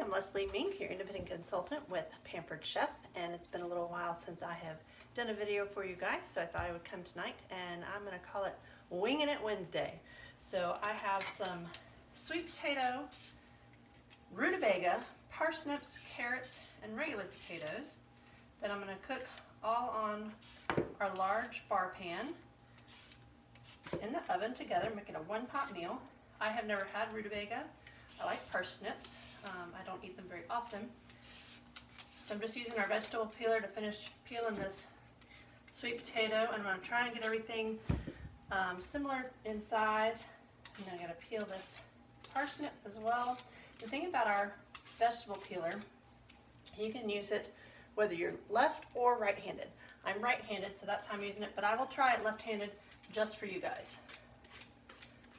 I'm Leslie Mink, your independent consultant with Pampered Chef, and it's been a little while since I have done a video for you guys, so I thought I would come tonight, and I'm going to call it Winging It Wednesday. So I have some sweet potato, rutabaga, parsnips, carrots, and regular potatoes that I'm going to cook all on our large bar pan in the oven together, making a one-pot meal. I have never had rutabaga. I like parsnips. I don't eat them very often. So I'm just using our vegetable peeler to finish peeling this sweet potato, and I'm going to try and get everything similar in size. And then I got to peel this parsnip as well. The thing about our vegetable peeler, you can use it whether you're left or right-handed. I'm right-handed, so that's how I'm using it, but I will try it left-handed just for you guys.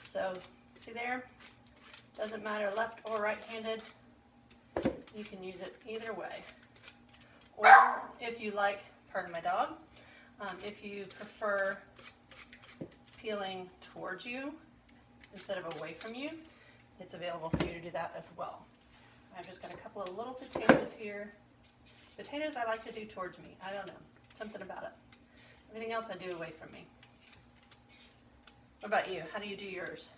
So see there? Doesn't matter left or right-handed. You can use it either way. Or if you like, pardon my dog, if you prefer peeling towards you instead of away from you, it's available for you to do that as well. I've just got a couple of little potatoes here. Potatoes I like to do towards me. I don't know, something about it. Everything else I do away from me. What about you? How do you do yours?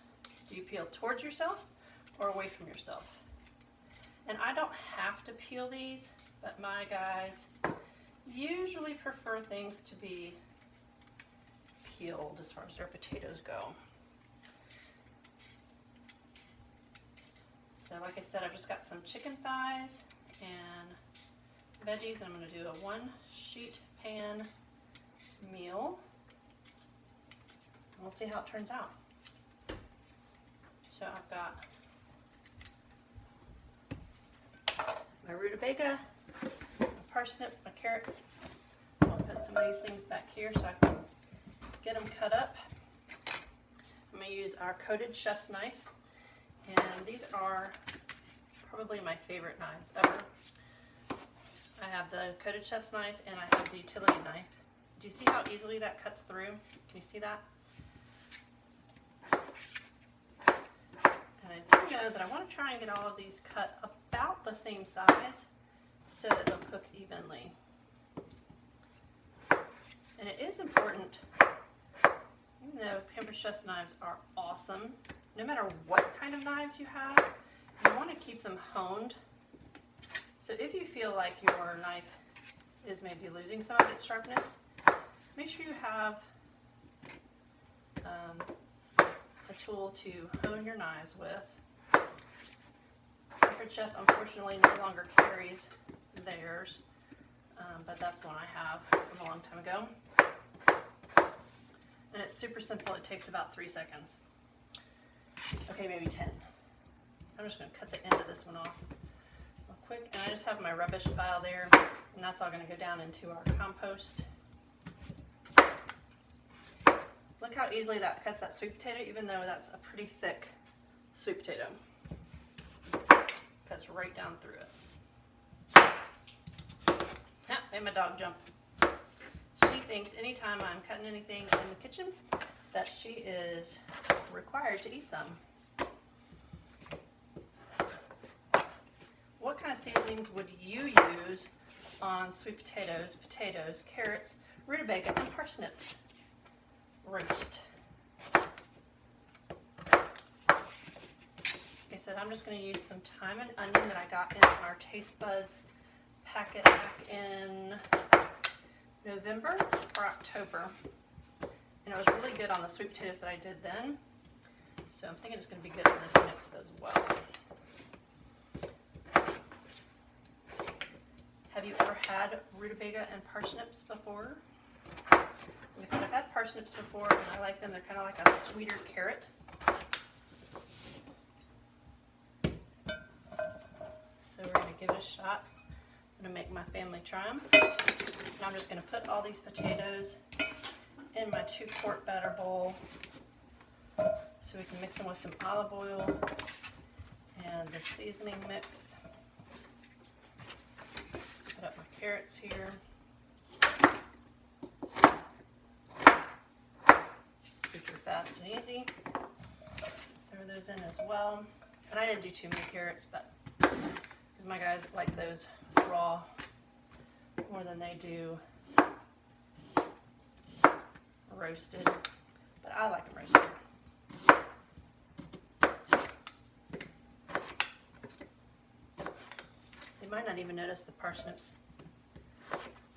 Do you peel towards yourself or away from yourself? And I don't have to peel these, but my guys usually prefer things to be peeled as far as their potatoes go. So like I said, I've just got some chicken thighs and veggies, and I'm going to do a one-sheet pan meal. We'll see how it turns out. So I've got my rutabaga, my parsnip, my carrots. I'll put some of these things back here so I can get them cut up. I'm going to use our coated chef's knife, and these are probably my favorite knives ever. I have the coated chef's knife and I have the utility knife. Do you see how easily that cuts through? Can you see that? And I do know that I want to try and get all of these cut about the same size so that they'll cook evenly. And it is important, even though Pampered Chef's knives are awesome, no matter what kind of knives you have, you want to keep them honed. So if you feel like your knife is maybe losing some of its sharpness, make sure you have a tool to hone your knives with. Pampered Chef unfortunately no longer carries theirs, but that's the one I have from a long time ago. And it's super simple. It takes about 3 seconds. Okay, maybe 10. I'm just going to cut the end of this one off real quick. And I just have my rubbish pile there, and that's all going to go down into our compost. Look how easily that cuts that sweet potato, even though that's a pretty thick sweet potato. Cuts right down through it. Yeah, made my dog jump. She thinks anytime I'm cutting anything in the kitchen that she is required to eat some. What kind of seasonings would you use on sweet potatoes, carrots, rutabaga, and parsnip roast? Like I said, I'm just going to use some thyme and onion that I got in our Taste Buds packet back in November or October. And it was really good on the sweet potatoes that I did then. So I'm thinking it's going to be good in this mix as well. Have you ever had rutabaga and parsnips before? Like I said, I've had parsnips before, and I like them. They're kind of like a sweeter carrot. So we're going to give it a shot. I'm going to make my family try them. And I'm just going to put all these potatoes in my 2-quart batter bowl so we can mix them with some olive oil and the seasoning mix. Put up my carrots here. Super fast and easy. Throw those in as well. And I didn't do too many carrots, but because because my guys like those raw more than they do roasted, but I like them roasted. You might not even notice the parsnips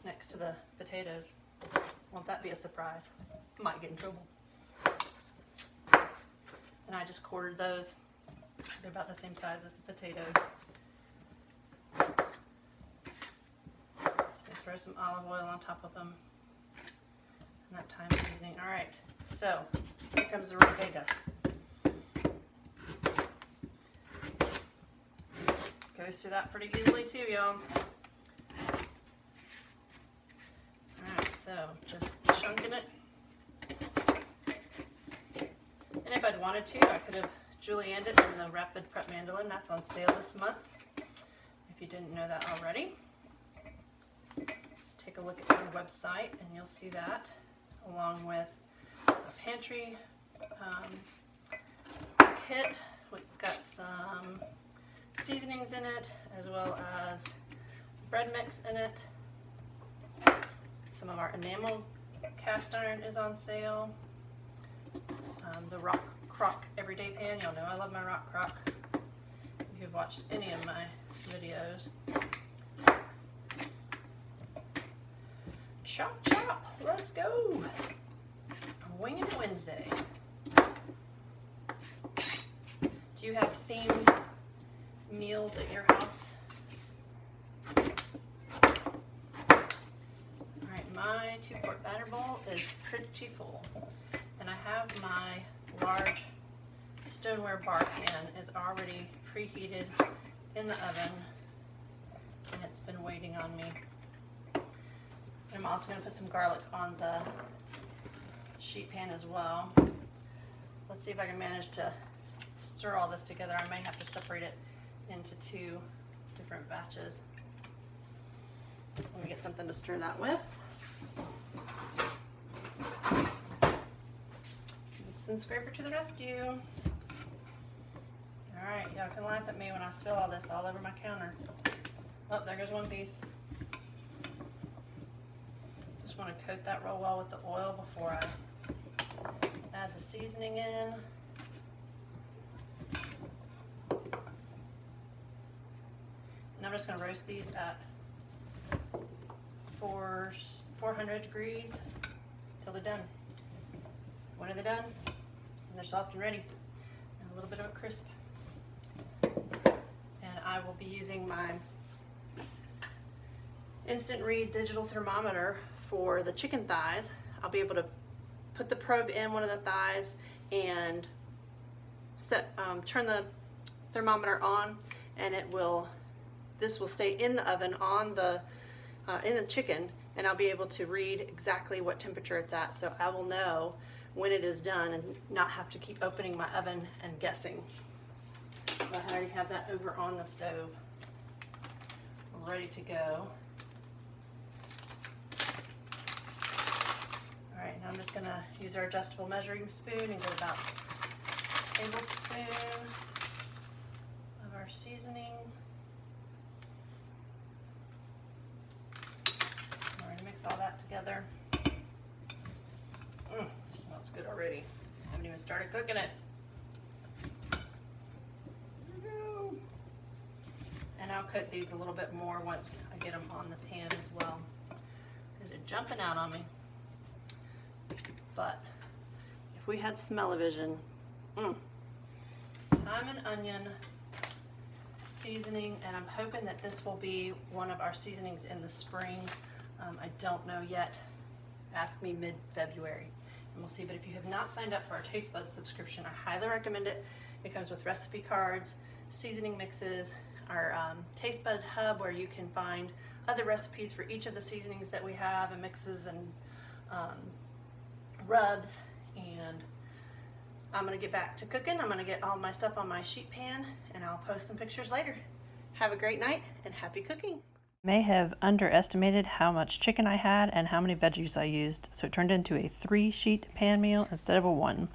next to the potatoes. Won't that be a surprise? Might get in trouble. And I just quartered those. They're about the same size as the potatoes. Throw some olive oil on top of them. And that thyme seasoning. All right, so here comes the rutabaga. Goes through that pretty easily too, y'all. Alright, so just chunking it. And if I'd wanted to, I could have julienned it in the Rapid Prep Mandolin. That's on sale this month, if you didn't know that already. Just take a look at our website and you'll see that, along with a pantry kit, which has got some seasonings in it, as well as bread mix in it. Some of our enamel cast iron is on sale. The rock crock everyday pan, y'all know I love my rock crock if you've watched any of my videos. Chop chop, let's go. Winging Wednesday. Do you have themed meals at your house? Alright, my 2-quart batter bowl is pretty full. And I have my large stoneware bar pan is already preheated in the oven, and it's been waiting on me. I'm also going to put some garlic on the sheet pan as well. Let's see if I can manage to stir all this together. I may have to separate it into 2 different batches. Let me get something to stir that with. Instant scraper to the rescue. Alright, y'all can laugh at me when I spill all this all over my counter. Oh, there goes one piece. Just want to coat that real well with the oil before I add the seasoning in. And I'm just going to roast these at 400 degrees till they're done. When are they done? And they're soft and ready. And a little bit of a crisp. And I will be using my instant read digital thermometer for the chicken thighs. I'll be able to put the probe in one of the thighs and turn the thermometer on, and this will stay in the oven on the in the chicken, and I'll be able to read exactly what temperature it's at, so I will know when it is done and not have to keep opening my oven and guessing. So I already have that over on the stove, ready to go. All right, now I'm just gonna use our adjustable measuring spoon and get about a tablespoon of our seasoning. We're gonna mix all that together. It smells good already. I haven't even started cooking it. And I'll coat these a little bit more once I get them on the pan as well, because they're jumping out on me. But if we had smell-o-vision, thyme and onion seasoning, and I'm hoping that this will be one of our seasonings in the spring. I don't know yet. Ask me mid-February and we'll see. But if you have not signed up for our Taste Buds subscription, I highly recommend it. It comes with recipe cards, seasoning mixes, our Taste Bud Hub, where you can find other recipes for each of the seasonings that we have, and mixes and rubs. And I'm gonna get back to cooking. I'm gonna get all my stuff on my sheet pan, and I'll post some pictures later. Have a great night and happy cooking. May have underestimated how much chicken I had and how many veggies I used, so it turned into a 3-sheet pan meal instead of a 1.